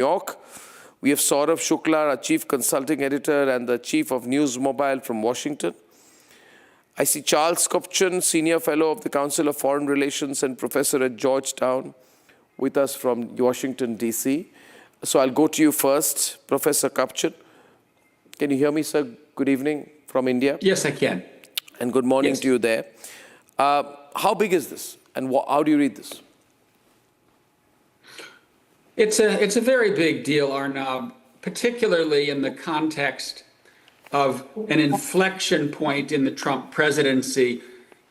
York. We have Saurav Shukla, our Chief Consulting Editor and the Chief of News Mobile from Washington. I see Charles Kupchan, Senior Fellow of the Council of Foreign Relations and Professor at Georgetown, with us from Washington, D.C. So I'll go to you first, Professor Kupchan. Can you hear me, sir? Good evening from India. Yes, I can. And good morning to you there. How big is this, and how do you read this? It's a very big deal, Arnab, particularly in the context of an inflection point in the Trump presidency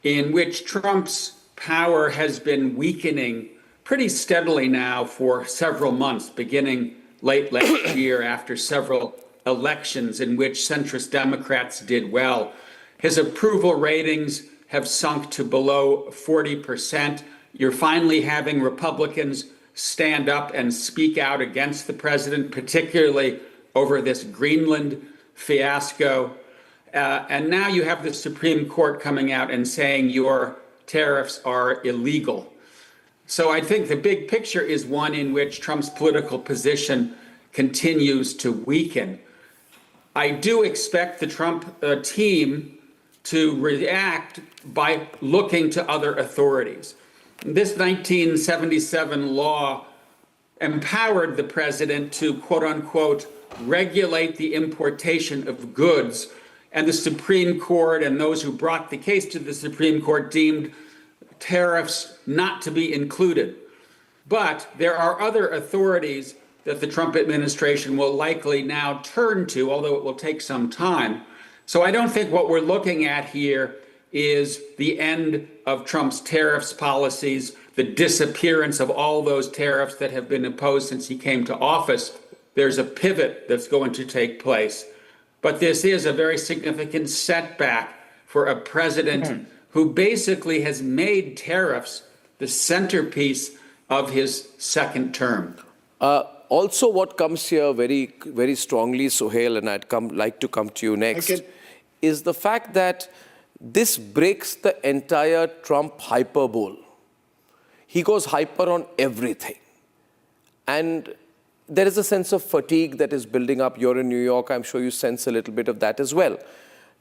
in which Trump's power has been weakening pretty steadily now for several months, beginning late last year after several elections in which centrist Democrats did well. His approval ratings have sunk to below 40%. You're finally having Republicans stand up and speak out against the president, particularly over this Greenland fiasco. And now you have the Supreme Court coming out and saying your tariffs are illegal. So I think the big picture is one in which Trump's political position continues to weaken. I do expect the Trump team to react by looking to other authorities. This 1977 law empowered the president to, quote unquote, regulate the importation of goods. And the Supreme Court and those who brought the case to the Supreme Court deemed tariffs not to be included. But there are other authorities that the Trump administration will likely now turn to, although it will take some time. So I don't think what we're looking at here is the end of Trump's tariffs policies, the disappearance of all those tariffs that have been imposed since he came to office. There's a pivot that's going to take place. But this is a very significant setback for a president who basically has made tariffs the centerpiece of his second term. Also, what comes here very, very strongly, Sohail, and I'd like to come to you next, is the fact that this breaks the entire Trump hyperbole. He goes hyper on everything. And there is a sense of fatigue that is building up. You're in New York. I'm sure you sense a little bit of that as well.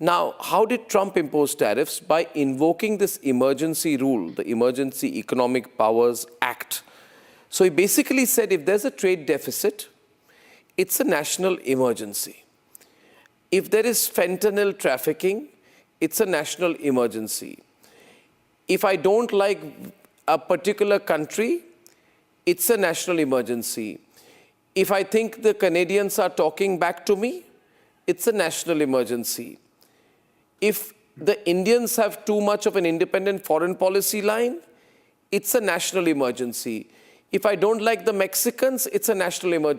Now, how did Trump impose tariffs? By invoking this emergency rule, the Emergency Economic Powers Act. So he basically said if there's a trade deficit, it's a national emergency. If there is fentanyl trafficking, it's a national emergency. If I don't like a particular country, it's a national emergency. If I think the Canadians are talking back to me, it's a national emergency. If the Indians have too much of an independent foreign policy line, it's a national emergency. If I don't like the Mexicans, it's a national emergency.